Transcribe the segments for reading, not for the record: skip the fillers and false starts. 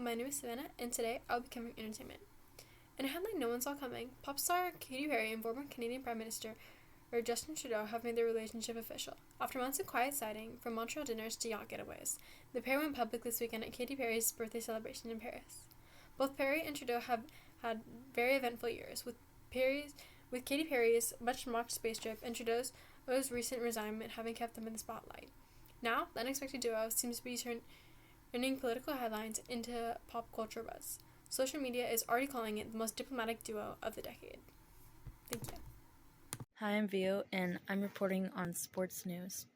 my name is Savannah, and today I'll be covering entertainment. In a headline no one saw coming, pop star Katy Perry and former Canadian Prime Minister Justin Trudeau have made their relationship official. After months of quiet siding, from Montreal dinners to yacht getaways, the pair went public this weekend at Katy Perry's birthday celebration in Paris. Both Perry and Trudeau have had very eventful years, with Katy Perry's much-mocked space trip and Trudeau's recent resignation having kept them in the spotlight. Now, the unexpected duo seems to be turning political headlines into pop culture buzz. Social media is already calling it the most diplomatic duo of the decade. Thank you. Hi, I'm Vio, and I'm reporting on sports news.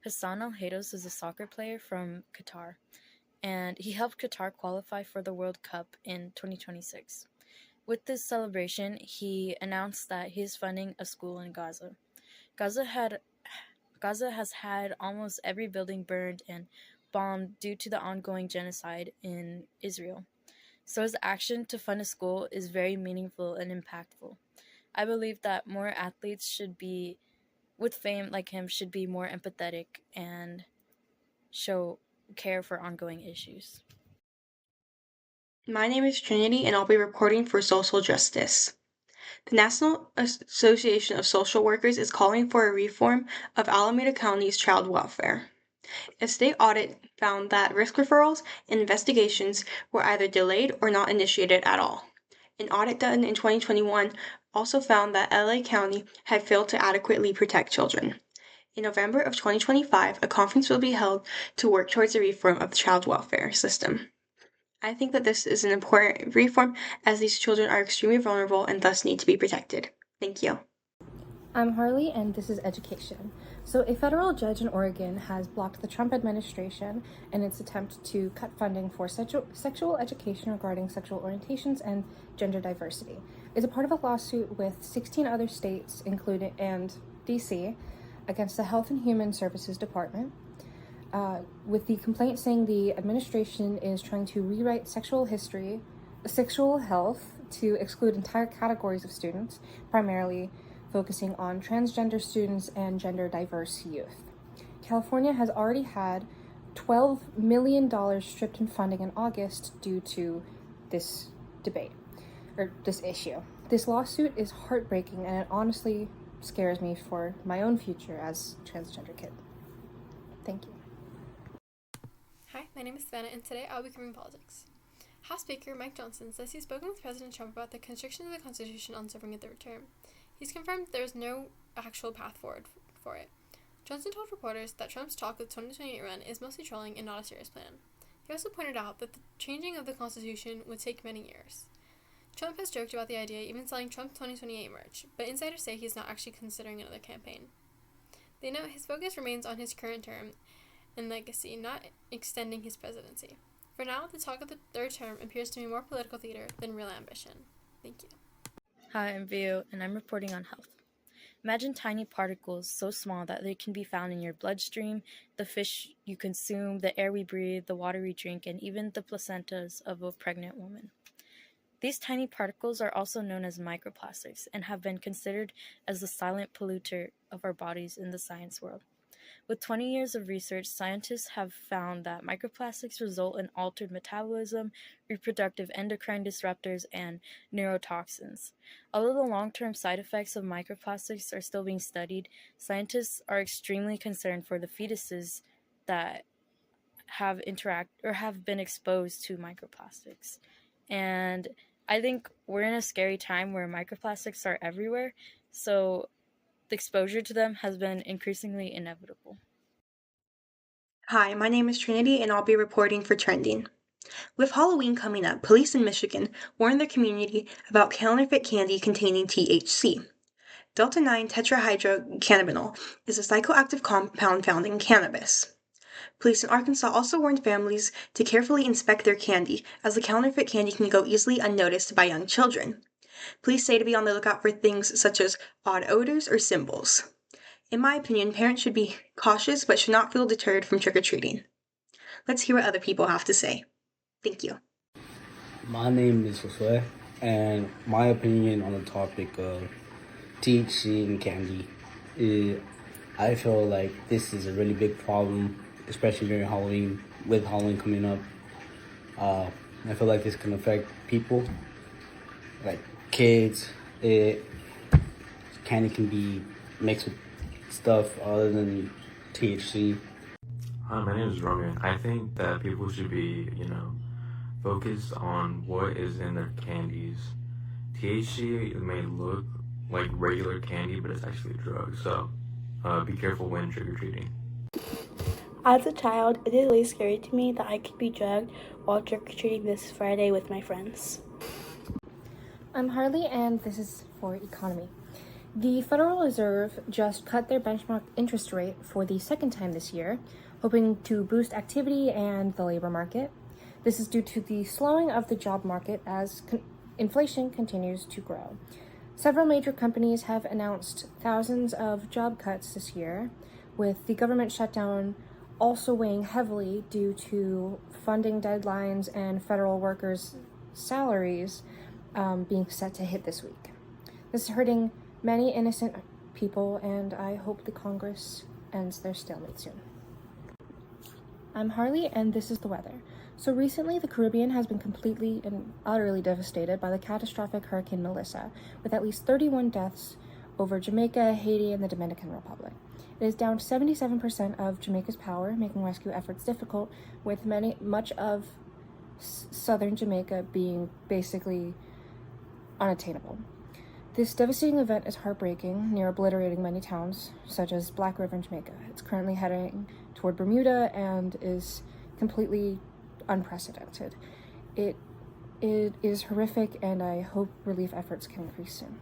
Hassan Al-Haydos is a soccer player from Qatar, and he helped Qatar qualify for the World Cup in 2026. With this celebration, he announced that he is funding a school in Gaza. Gaza has had almost every building burned and bombed due to the ongoing genocide in Israel. So his action to fund a school is very meaningful and impactful. I believe that more athletes with fame like him, should be more empathetic and show care for ongoing issues. My name is Trinity, and I'll be reporting for social justice. The National Association of Social Workers is calling for a reform of Alameda County's child welfare. A state audit found that risk referrals and investigations were either delayed or not initiated at all. An audit done in 2021 also found that LA County had failed to adequately protect children. In November of 2025, a conference will be held to work towards a reform of the child welfare system. I think that this is an important reform as these children are extremely vulnerable and thus need to be protected. Thank you. I'm Harley, and this is education. So a federal judge in Oregon has blocked the Trump administration in its attempt to cut funding for sexual education regarding sexual orientations and gender diversity. It's a part of a lawsuit with 16 other states, and DC, against the Health and Human Services Department, with the complaint saying the administration is trying to rewrite sexual health to exclude entire categories of students, primarily focusing on transgender students and gender diverse youth. California has already had $12 million stripped in funding in August due to this issue. This lawsuit is heartbreaking, and it honestly scares me for my own future as a transgender kid. Thank you. Hi, my name is Savannah, and today I'll be covering politics. House Speaker Mike Johnson says he's spoken with President Trump about the constriction of the Constitution on serving a third term. He's confirmed there is no actual path forward for it. Johnson told reporters that Trump's talk of 2028 run is mostly trolling and not a serious plan. He also pointed out that the changing of the Constitution would take many years. Trump has joked about the idea, even selling Trump 2028 merch, but insiders say he's not actually considering another campaign. They note his focus remains on his current term and legacy, not extending his presidency. For now, the talk of the third term appears to be more political theater than real ambition. Thank you. Hi, I'm Vio, and I'm reporting on health. Imagine tiny particles so small that they can be found in your bloodstream, the fish you consume, the air we breathe, the water we drink, and even the placentas of a pregnant woman. These tiny particles are also known as microplastics and have been considered as the silent polluter of our bodies in the science world. With 20 years of research, scientists have found that microplastics result in altered metabolism, reproductive endocrine disruptors, and neurotoxins. Although the long-term side effects of microplastics are still being studied, scientists are extremely concerned for the fetuses that have been exposed to microplastics. And I think we're in a scary time where microplastics are everywhere, so the exposure to them has been increasingly inevitable. Hi, my name is Trinity, and I'll be reporting for Trending. With Halloween coming up, police in Michigan warned their community about counterfeit candy containing THC. Delta-9 tetrahydrocannabinol is a psychoactive compound found in cannabis. Police in Arkansas also warned families to carefully inspect their candy, as the counterfeit candy can go easily unnoticed by young children. Police say to be on the lookout for things such as odd odors or symbols. In my opinion, parents should be cautious but should not feel deterred from trick-or-treating. Let's hear what other people have to say. Thank you. My name is Josue, and my opinion on the topic of THC and candy is I feel like this is a really big problem, especially during Halloween, with Halloween coming up. I feel like this can affect people, like kids. Candy can be mixed with stuff other than THC. Hi, my name is Roman. I think that people should be, focused on what is in their candies. THC may look like regular candy, but it's actually a drug. So, be careful when trick-or-treating. As a child, it is really scary to me that I could be drugged while trick-or-treating this Friday with my friends. I'm Harley, and this is for economy. The Federal Reserve just cut their benchmark interest rate for the second time this year, hoping to boost activity and the labor market. This is due to the slowing of the job market as inflation continues to grow. Several major companies have announced thousands of job cuts this year, with the government shutdown also weighing heavily due to funding deadlines and federal workers' salaries being set to hit this week. This is hurting many innocent people, and I hope the Congress ends their stalemate soon. I'm Harley, and this is the weather. So recently, the Caribbean has been completely and utterly devastated by the catastrophic Hurricane Melissa, with at least 31 deaths over Jamaica, Haiti, and the Dominican Republic. It is down 77% of Jamaica's power, making rescue efforts difficult, with much of southern Jamaica being basically unattainable. This devastating event is heartbreaking, near obliterating many towns, such as Black River in Jamaica. It's currently heading toward Bermuda and is completely unprecedented. It is horrific, and I hope relief efforts can increase soon.